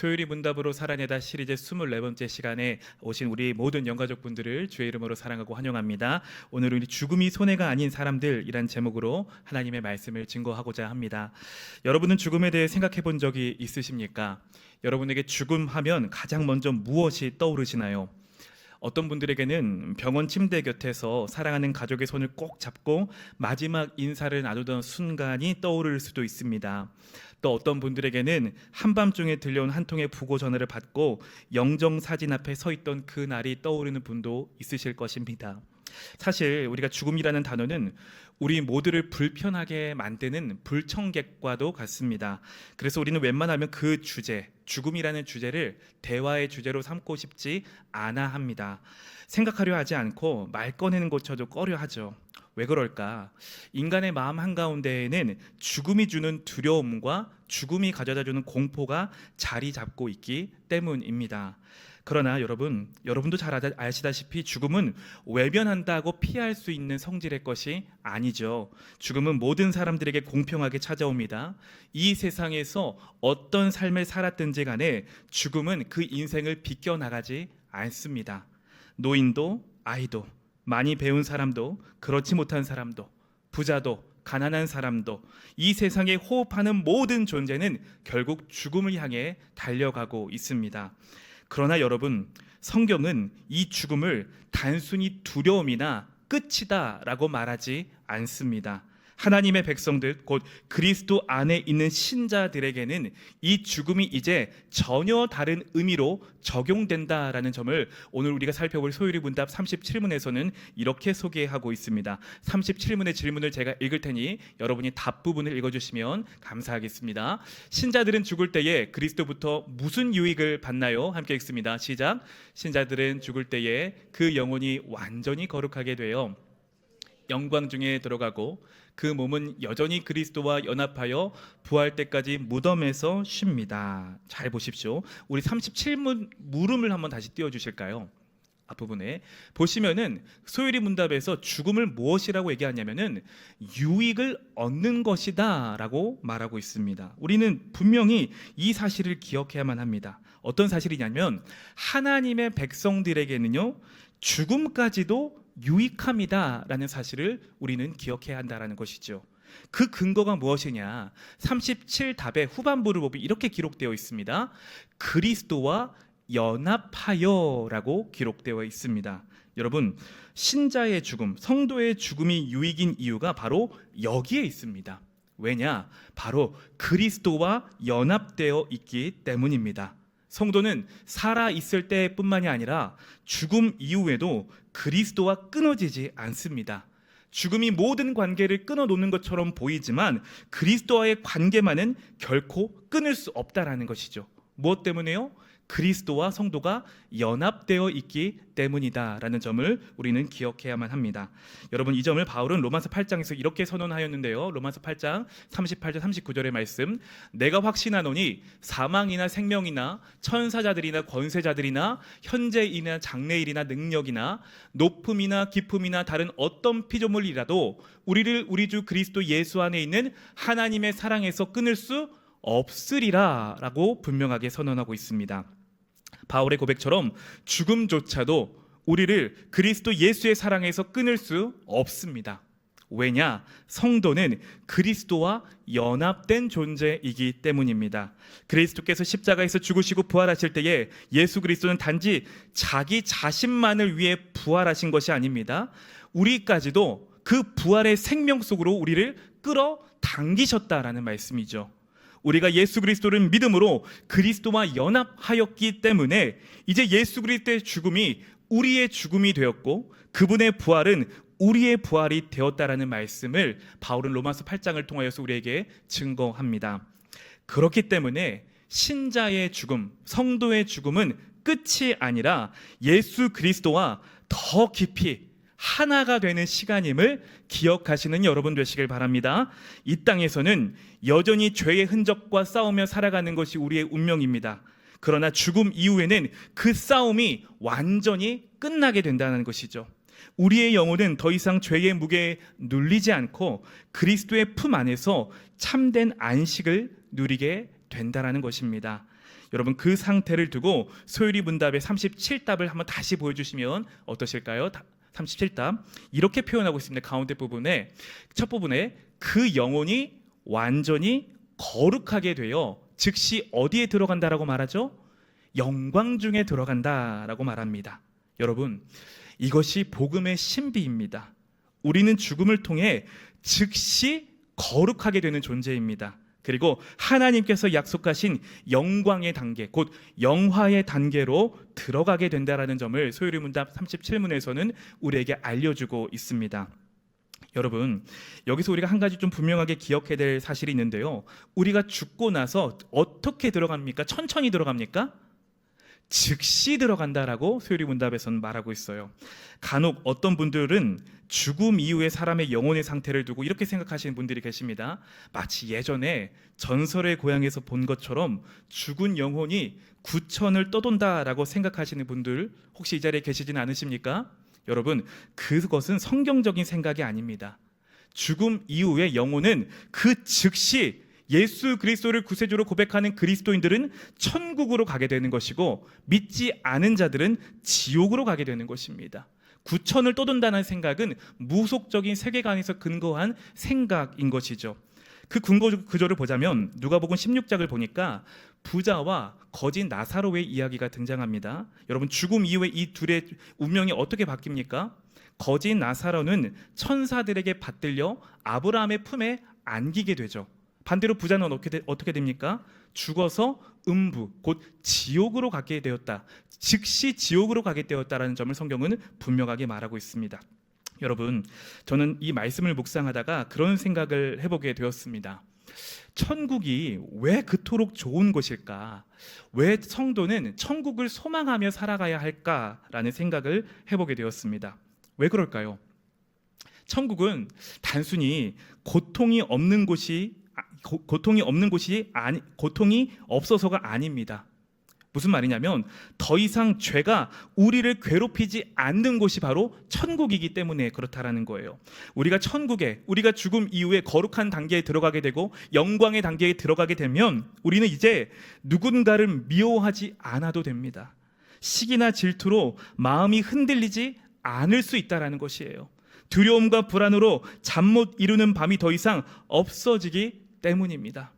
소율이 문답으로 살아내다 시리즈 24번째 시간에 오신 우리 모든 영가족분들을 주의 이름으로 사랑하고 환영합니다. 오늘은 우리 죽음이 손해가 아닌 사람들이란 제목으로 하나님의 말씀을 증거하고자 합니다. 여러분은 죽음에 대해 생각해 본 적이 있으십니까? 여러분에게 죽음하면 가장 먼저 무엇이 떠오르시나요? 어떤 분들에게는 병원 침대 곁에서 사랑하는 가족의 손을 꼭 잡고 마지막 인사를 나누던 순간이 떠오를 수도 있습니다. 또 어떤 분들에게는 한밤중에 들려온 한 통의 부고 전화를 받고 영정사진 앞에 서 있던 그 날이 떠오르는 분도 있으실 것입니다. 사실 우리가 죽음이라는 단어는 우리 모두를 불편하게 만드는 불청객과도 같습니다. 그래서 우리는 웬만하면 그 주제, 죽음이라는 주제를 대화의 주제로 삼고 싶지 않아 합니다. 생각하려 하지 않고 말 꺼내는 것조차도 꺼려 하죠. 왜 그럴까? 인간의 마음 한가운데에는 죽음이 주는 두려움과 죽음이 가져다주는 공포가 자리 잡고 있기 때문입니다. 그러나 여러분도 잘 아시다시피 죽음은 외면한다고 피할 수 있는 성질의 것이 아니죠. 죽음은 모든 사람들에게 공평하게 찾아옵니다. 이 세상에서 어떤 삶을 살았든지 간에 죽음은 그 인생을 비껴나가지 않습니다. 노인도 아이도, 많이 배운 사람도 그렇지 못한 사람도, 부자도 가난한 사람도, 이 세상에 호흡하는 모든 존재는 결국 죽음을 향해 달려가고 있습니다. 그러나 여러분, 성경은 이 죽음을 단순히 두려움이나 끝이다라고 말하지 않습니다. 하나님의 백성들, 곧 그리스도 안에 있는 신자들에게는 이 죽음이 이제 전혀 다른 의미로 적용된다라는 점을 오늘 우리가 살펴볼 소율이 문답 37문에서는 이렇게 소개하고 있습니다. 37문의 질문을 제가 읽을 테니 여러분이 답 부분을 읽어주시면 감사하겠습니다. 신자들은 죽을 때에 그리스도부터 무슨 유익을 받나요? 함께 읽습니다. 시작. 신자들은 죽을 때에 그 영혼이 완전히 거룩하게 되어 영광 중에 들어가고 그 몸은 여전히 그리스도와 연합하여 부활 때까지 무덤에서 쉽니다. 잘 보십시오. 우리 37문 물음을 한번 다시 띄워주실까요? 앞부분에 보시면은 소율이 문답에서 죽음을 무엇이라고 얘기하냐면은 유익을 얻는 것이다 라고 말하고 있습니다. 우리는 분명히 이 사실을 기억해야만 합니다. 어떤 사실이냐면 하나님의 백성들에게는요, 죽음까지도 유익함이다 라는 사실을 우리는 기억해야 한다는 것이죠. 그 근거가 무엇이냐? 37답의 후반부를 보면 이렇게 기록되어 있습니다. 그리스도와 연합하여 라고 기록되어 있습니다. 여러분, 신자의 죽음, 성도의 죽음이 유익인 이유가 바로 여기에 있습니다. 왜냐? 바로 그리스도와 연합되어 있기 때문입니다. 성도는 살아있을 때뿐만이 아니라 죽음 이후에도 그리스도와 끊어지지 않습니다. 죽음이 모든 관계를 끊어놓는 것처럼 보이지만 그리스도와의 관계만은 결코 끊을 수 없다라는 것이죠. 무엇 때문에요? 그리스도와 성도가 연합되어 있기 때문이다라는 점을 우리는 기억해야만 합니다. 여러분, 이 점을 바울은 로마서 8장에서 이렇게 선언하였는데요. 로마서 8장 38절 39절의 말씀, 내가 확신하노니 사망이나 생명이나 천사자들이나 권세자들이나 현재이나 장래일이나 능력이나 높음이나 깊음이나 다른 어떤 피조물이라도 우리를 우리 주 그리스도 예수 안에 있는 하나님의 사랑에서 끊을 수 없으리라 라고 분명하게 선언하고 있습니다. 바울의 고백처럼 죽음조차도 우리를 그리스도 예수의 사랑에서 끊을 수 없습니다. 왜냐? 성도는 그리스도와 연합된 존재이기 때문입니다. 그리스도께서 십자가에서 죽으시고 부활하실 때에 예수 그리스도는 단지 자기 자신만을 위해 부활하신 것이 아닙니다. 우리까지도 그 부활의 생명 속으로 우리를 끌어당기셨다라는 말씀이죠. 우리가 예수 그리스도를 믿음으로 그리스도와 연합하였기 때문에 이제 예수 그리스도의 죽음이 우리의 죽음이 되었고 그분의 부활은 우리의 부활이 되었다라는 말씀을 바울은 로마서 8장을 통하여서 우리에게 증거합니다. 그렇기 때문에 신자의 죽음, 성도의 죽음은 끝이 아니라 예수 그리스도와 더 깊이 하나가 되는 시간임을 기억하시는 여러분 되시길 바랍니다. 이 땅에서는 여전히 죄의 흔적과 싸우며 살아가는 것이 우리의 운명입니다. 그러나 죽음 이후에는 그 싸움이 완전히 끝나게 된다는 것이죠. 우리의 영혼은 더 이상 죄의 무게에 눌리지 않고 그리스도의 품 안에서 참된 안식을 누리게 된다는 것입니다. 여러분 그 상태를 두고 소율이 문답의 37답을 한번 다시 보여주시면 어떠실까요? 37답 이렇게 표현하고 있습니다. 가운데 부분에 첫 부분에 그 영혼이 완전히 거룩하게 되어 즉시 어디에 들어간다라고 말하죠? 영광 중에 들어간다라고 말합니다. 여러분 이것이 복음의 신비입니다. 우리는 죽음을 통해 즉시 거룩하게 되는 존재입니다. 그리고 하나님께서 약속하신 영광의 단계, 곧 영화의 단계로 들어가게 된다라는 점을 소율이 문답 37문에서는 우리에게 알려주고 있습니다. 여러분 여기서 우리가 한 가지 좀 분명하게 기억해야 될 사실이 있는데요. 우리가 죽고 나서 어떻게 들어갑니까? 천천히 들어갑니까? 즉시 들어간다라고 소율이 문답에서는 말하고 있어요. 간혹 어떤 분들은 죽음 이후에 사람의 영혼의 상태를 두고 이렇게 생각하시는 분들이 계십니다. 마치 예전에 전설의 고향에서 본 것처럼 죽은 영혼이 구천을 떠돈다라고 생각하시는 분들 혹시 이 자리에 계시지는 않으십니까? 여러분 그것은 성경적인 생각이 아닙니다. 죽음 이후의 영혼은 그 즉시 예수 그리스도를 구세주로 고백하는 그리스도인들은 천국으로 가게 되는 것이고 믿지 않은 자들은 지옥으로 가게 되는 것입니다. 구천을 떠돈다는 생각은 무속적인 세계관에서 근거한 생각인 것이죠. 그 근거 구조를 보자면 누가복음 16장을 보니까 부자와 거진 나사로의 이야기가 등장합니다. 여러분 죽음 이후에 이 둘의 운명이 어떻게 바뀝니까? 거진 나사로는 천사들에게 받들려 아브라함의 품에 안기게 되죠. 반대로 부자는 어떻게 됩니까? 죽어서 음부, 곧 지옥으로 가게 되었다. 즉시 지옥으로 가게 되었다라는 점을 성경은 분명하게 말하고 있습니다. 여러분, 저는 이 말씀을 묵상하다가 그런 생각을 해보게 되었습니다. 천국이 왜 그토록 좋은 곳일까? 왜 성도는 천국을 소망하며 살아가야 할까라는 생각을 해보게 되었습니다. 왜 그럴까요? 천국은 단순히 고통이 없어서가 아닙니다. 무슨 말이냐면 더 이상 죄가 우리를 괴롭히지 않는 곳이 바로 천국이기 때문에 그렇다라는 거예요. 우리가 죽음 이후에 거룩한 단계에 들어가게 되고 영광의 단계에 들어가게 되면 우리는 이제 누군가를 미워하지 않아도 됩니다. 시기나 질투로 마음이 흔들리지 않을 수 있다라는 것이에요. 두려움과 불안으로 잠 못 이루는 밤이 더 이상 없어지기 때문입니다.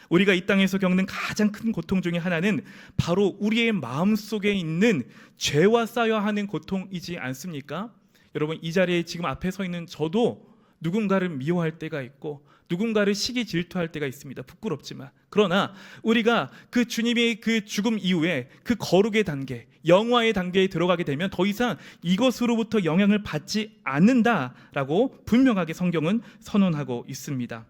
우리가 이 땅에서 겪는 가장 큰 고통 중에 하나는 바로 우리의 마음속에 있는 죄와 쌓여야 하는 고통이지 않습니까? 여러분 이 자리에 지금 앞에 서 있는 저도 누군가를 미워할 때가 있고 누군가를 시기 질투할 때가 있습니다. 부끄럽지만 그러나 우리가 그 주님의 그 죽음 이후에 그 거룩의 단계, 영화의 단계에 들어가게 되면 더 이상 이것으로부터 영향을 받지 않는다라고 분명하게 성경은 선언하고 있습니다.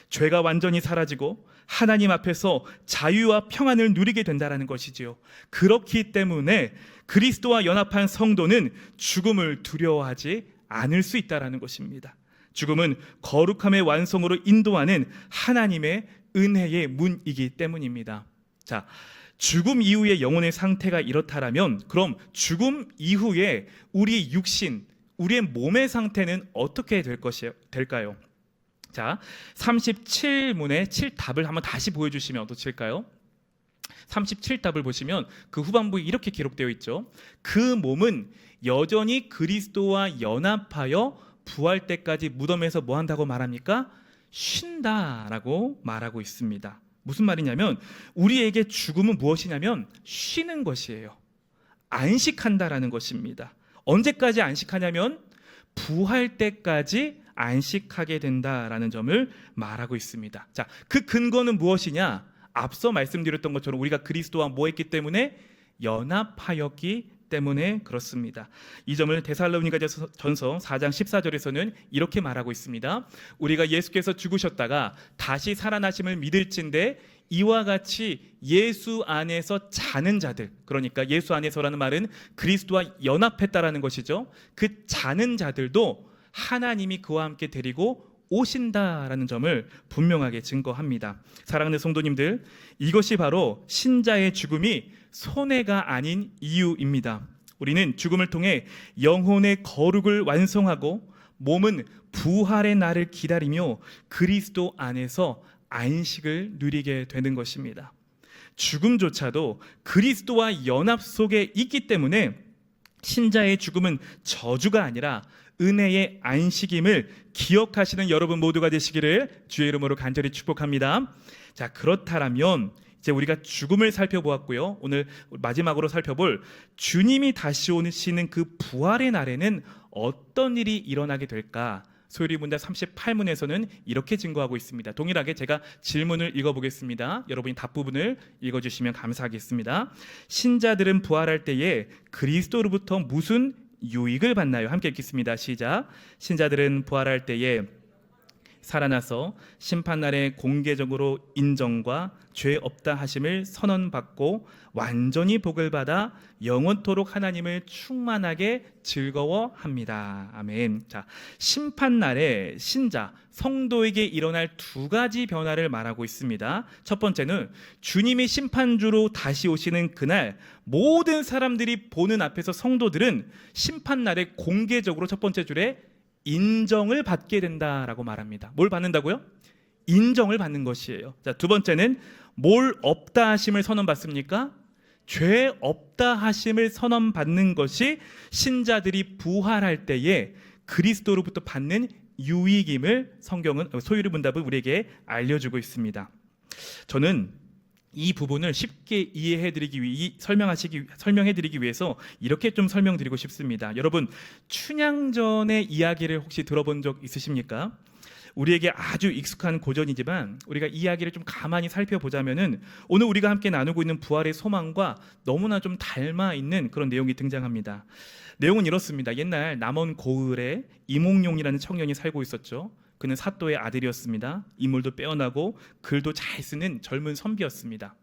죄가 완전히 사라지고 하나님 앞에서 자유와 평안을 누리게 된다는 것이지요. 그렇기 때문에 그리스도와 연합한 성도는 죽음을 두려워하지 않을 수 있다는 것입니다. 죽음은 거룩함의 완성으로 인도하는 하나님의 은혜의 문이기 때문입니다. 자, 죽음 이후의 영혼의 상태가 이렇다라면 그럼 죽음 이후에 우리 육신, 우리의 몸의 상태는 어떻게 될까요? 자, 37문의 7답을 한번 다시 보여주시면 어떠실까요? 37답을 보시면 그 후반부에 이렇게 기록되어 있죠. 그 몸은 여전히 그리스도와 연합하여 부활 때까지 무덤에서 뭐 한다고 말합니까? 쉰다라고 말하고 있습니다. 무슨 말이냐면 우리에게 죽음은 무엇이냐면 쉬는 것이에요. 안식한다라는 것입니다. 언제까지 안식하냐면 부활 때까지 안식하게 된다라는 점을 말하고 있습니다. 자, 그 근거는 무엇이냐? 앞서 말씀드렸던 것처럼 우리가 그리스도와 뭐 했기 때문에 연합하였기 때문에 그렇습니다. 이 점을 데살로니가전서 4장 14절에서는 이렇게 말하고 있습니다. 우리가 예수께서 죽으셨다가 다시 살아나심을 믿을진대 이와 같이 예수 안에서 자는 자들, 그러니까 예수 안에서라는 말은 그리스도와 연합했다라는 것이죠. 그 자는 자들도 하나님이 그와 함께 데리고 오신다라는 점을 분명하게 증거합니다. 사랑하는 성도님들, 이것이 바로 신자의 죽음이 손해가 아닌 이유입니다. 우리는 죽음을 통해 영혼의 거룩을 완성하고 몸은 부활의 날을 기다리며 그리스도 안에서 안식을 누리게 되는 것입니다. 죽음조차도 그리스도와 연합 속에 있기 때문에 신자의 죽음은 저주가 아니라 은혜의 안식임을 기억하시는 여러분 모두가 되시기를 주의 이름으로 간절히 축복합니다. 자, 그렇다면 이제 우리가 죽음을 살펴보았고요. 오늘 마지막으로 살펴볼 주님이 다시 오시는 그 부활의 날에는 어떤 일이 일어나게 될까? 소요리 문답 38문에서는 이렇게 증거하고 있습니다. 동일하게 제가 질문을 읽어보겠습니다. 여러분이 답 부분을 읽어주시면 감사하겠습니다. 신자들은 부활할 때에 그리스도로부터 무슨 유익을 받나요? 함께 읽겠습니다. 시작. 신자들은 부활할 때에 살아나서 심판날에 공개적으로 인정과 죄 없다 하심을 선언받고 완전히 복을 받아 영원토록 하나님을 충만하게 즐거워합니다. 아멘. 자, 심판날에 신자, 성도에게 일어날 두 가지 변화를 말하고 있습니다. 첫 번째는 주님이 심판주로 다시 오시는 그날 모든 사람들이 보는 앞에서 성도들은 심판날에 공개적으로 첫 번째 줄에 인정을 받게 된다라고 말합니다. 뭘 받는다고요? 인정을 받는 것이에요. 자, 두 번째는 뭘 없다 하심을 선언받습니까? 죄 없다 하심을 선언받는 것이 신자들이 부활할 때에 그리스도로부터 받는 유익임을 성경은 소요리 문답은 우리에게 알려주고 있습니다. 저는 이 부분을 쉽게 설명해드리기 위해서 이렇게 좀 설명드리고 싶습니다. 여러분, 춘향전의 이야기를 혹시 들어본 적 있으십니까? 우리에게 아주 익숙한 고전이지만 우리가 이야기를 좀 가만히 살펴보자면은 오늘 우리가 함께 나누고 있는 부활의 소망과 너무나 좀 닮아 있는 그런 내용이 등장합니다. 내용은 이렇습니다. 옛날 남원 고을에 이몽룡이라는 청년이 살고 있었죠. 그는 사또의 아들이었습니다. 인물도 빼어나고 글도 잘 쓰는 젊은 선비였습니다.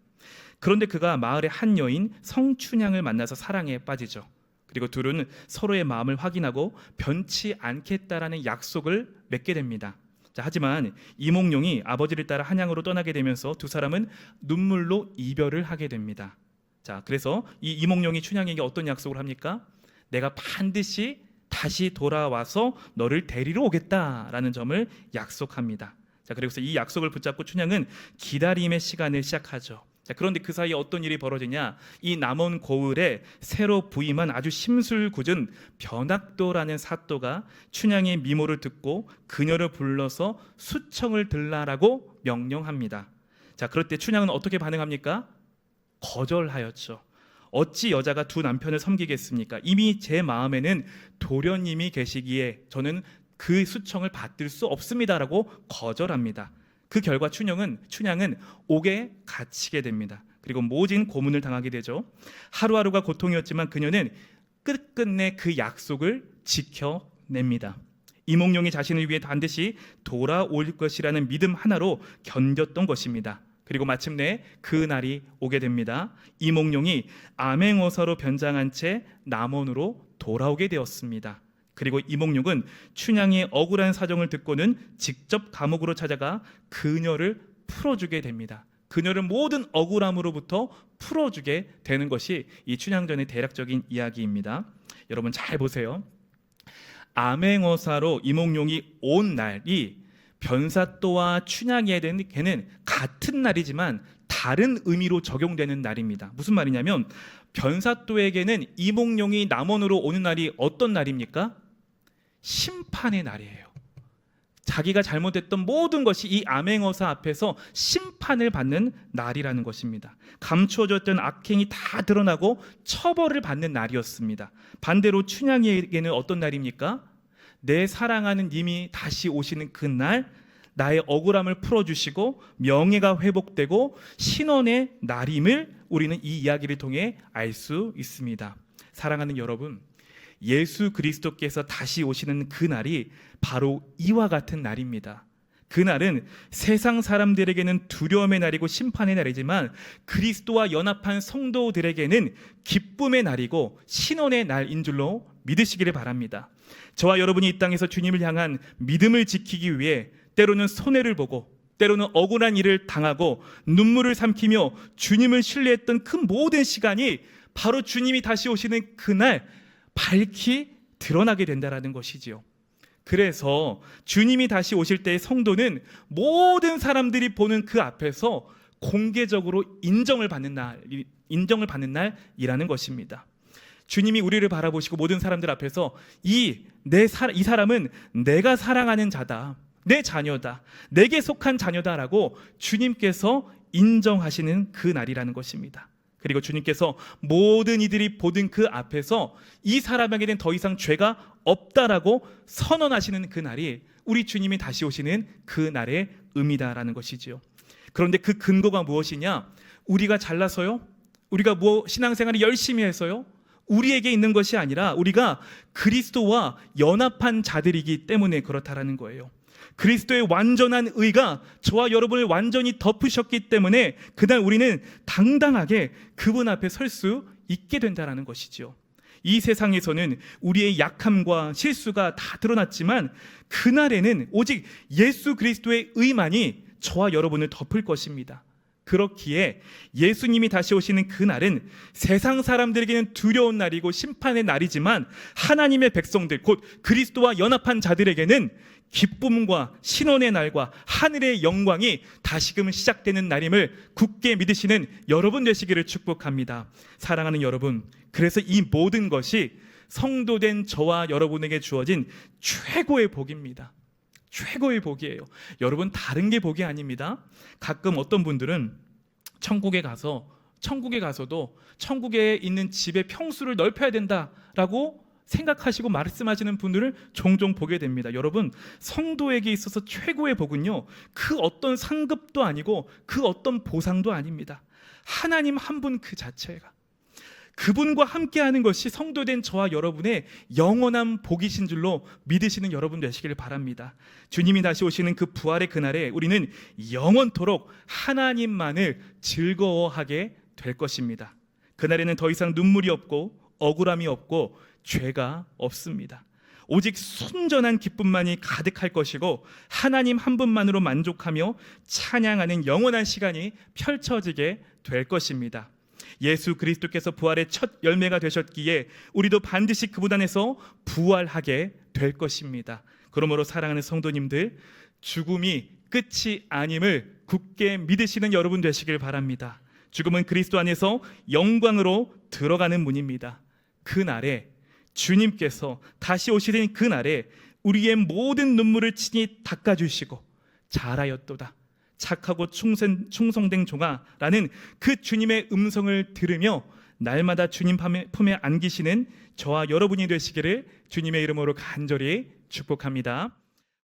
그런데 그가 마을의 한 여인 성춘향을 만나서 사랑에 빠지죠. 그리고 둘은 서로의 마음을 확인하고 변치 않겠다라는 약속을 맺게 됩니다. 자, 하지만 이몽룡이 아버지를 따라 한양으로 떠나게 되면서 두 사람은 눈물로 이별을 하게 됩니다. 자, 그래서 이 이몽룡이 춘향에게 어떤 약속을 합니까? 내가 반드시 다시 돌아와서 너를 데리러 오겠다라는 점을 약속합니다. 자, 그래서 이 약속을 붙잡고 춘향은 기다림의 시간을 시작하죠. 자, 그런데 그 사이에 어떤 일이 벌어지냐? 이 남원 고을에 새로 부임한 아주 심술궂은 변학도라는 사또가 춘향의 미모를 듣고 그녀를 불러서 수청을 들라라고 명령합니다. 자, 그럴 때 춘향은 어떻게 반응합니까? 거절하였죠. 어찌 여자가 두 남편을 섬기겠습니까? 이미 제 마음에는 도련님이 계시기에 저는 그 수청을 받들 수 없습니다라고 거절합니다. 그 결과 춘향은 옥에 갇히게 됩니다. 그리고 모진 고문을 당하게 되죠. 하루하루가 고통이었지만 그녀는 끝끝내 그 약속을 지켜냅니다. 이몽룡이 자신을 위해 반드시 돌아올 것이라는 믿음 하나로 견뎠던 것입니다. 그리고 마침내 그 날이 오게 됩니다. 이몽룡이 암행어사로 변장한 채 남원으로 돌아오게 되었습니다. 그리고 이몽룡은 춘향의 억울한 사정을 듣고는 직접 감옥으로 찾아가 그녀를 풀어주게 됩니다. 그녀를 모든 억울함으로부터 풀어주게 되는 것이 이 춘향전의 대략적인 이야기입니다. 여러분 잘 보세요. 암행어사로 이몽룡이 온 날이 변사또와 춘향에게는 같은 날이지만 다른 의미로 적용되는 날입니다. 무슨 말이냐면 변사또에게는 이몽룡이 남원으로 오는 날이 어떤 날입니까? 심판의 날이에요. 자기가 잘못했던 모든 것이 이 암행어사 앞에서 심판을 받는 날이라는 것입니다. 감추어졌던 악행이 다 드러나고 처벌을 받는 날이었습니다. 반대로 춘향에게는 어떤 날입니까? 내 사랑하는 님이 다시 오시는 그날 나의 억울함을 풀어주시고 명예가 회복되고 신원의 날임을 우리는 이 이야기를 통해 알 수 있습니다. 사랑하는 여러분, 예수 그리스도께서 다시 오시는 그날이 바로 이와 같은 날입니다. 그날은 세상 사람들에게는 두려움의 날이고 심판의 날이지만 그리스도와 연합한 성도들에게는 기쁨의 날이고 신원의 날인 줄로 믿으시기를 바랍니다. 저와 여러분이 이 땅에서 주님을 향한 믿음을 지키기 위해 때로는 손해를 보고 때로는 억울한 일을 당하고 눈물을 삼키며 주님을 신뢰했던 그 모든 시간이 바로 주님이 다시 오시는 그날 밝히 드러나게 된다는 것이지요. 그래서 주님이 다시 오실 때의 성도는 모든 사람들이 보는 그 앞에서 공개적으로 인정을 받는 날이라는 것입니다. 주님이 우리를 바라보시고 모든 사람들 앞에서 이 사람은 내가 사랑하는 자다, 내 자녀다, 내게 속한 자녀다라고 주님께서 인정하시는 그 날이라는 것입니다. 그리고 주님께서 모든 이들이 보던 그 앞에서 이 사람에게는 더 이상 죄가 없다라고 선언하시는 그 날이 우리 주님이 다시 오시는 그 날의 의미다라는 것이지요. 그런데 그 근거가 무엇이냐? 우리가 잘나서요? 우리가 신앙생활을 열심히 해서요? 우리에게 있는 것이 아니라 우리가 그리스도와 연합한 자들이기 때문에 그렇다라는 거예요. 그리스도의 완전한 의가 저와 여러분을 완전히 덮으셨기 때문에 그날 우리는 당당하게 그분 앞에 설 수 있게 된다는 것이죠. 이 세상에서는 우리의 약함과 실수가 다 드러났지만 그날에는 오직 예수 그리스도의 의만이 저와 여러분을 덮을 것입니다. 그렇기에 예수님이 다시 오시는 그날은 세상 사람들에게는 두려운 날이고 심판의 날이지만 하나님의 백성들, 곧 그리스도와 연합한 자들에게는 기쁨과 신원의 날과 하늘의 영광이 다시금 시작되는 날임을 굳게 믿으시는 여러분 되시기를 축복합니다. 사랑하는 여러분, 그래서 이 모든 것이 성도된 저와 여러분에게 주어진 최고의 복입니다. 최고의 복이에요. 여러분, 다른 게 복이 아닙니다. 가끔 어떤 분들은 천국에 가서도 천국에 있는 집의 평수를 넓혀야 된다라고 생각하시고 말씀하시는 분들을 종종 보게 됩니다. 여러분, 성도에게 있어서 최고의 복은요, 그 어떤 상급도 아니고 그 어떤 보상도 아닙니다. 하나님 한 분 그 자체가, 그분과 함께하는 것이 성도된 저와 여러분의 영원한 복이신 줄로 믿으시는 여러분 되시길 바랍니다. 주님이 다시 오시는 그 부활의 그날에 우리는 영원토록 하나님만을 즐거워하게 될 것입니다. 그날에는 더 이상 눈물이 없고 억울함이 없고 죄가 없습니다. 오직 순전한 기쁨만이 가득할 것이고 하나님 한 분만으로 만족하며 찬양하는 영원한 시간이 펼쳐지게 될 것입니다. 예수 그리스도께서 부활의 첫 열매가 되셨기에 우리도 반드시 그분 안에서 부활하게 될 것입니다. 그러므로 사랑하는 성도님들, 죽음이 끝이 아님을 굳게 믿으시는 여러분 되시길 바랍니다. 죽음은 그리스도 안에서 영광으로 들어가는 문입니다. 그날에 주님께서 다시 오시는 그날에 우리의 모든 눈물을 친히 닦아주시고 잘하였도다, 착하고 충성된 종아라는 그 주님의 음성을 들으며 날마다 주님 품에 안기시는 저와 여러분이 되시기를 주님의 이름으로 간절히 축복합니다.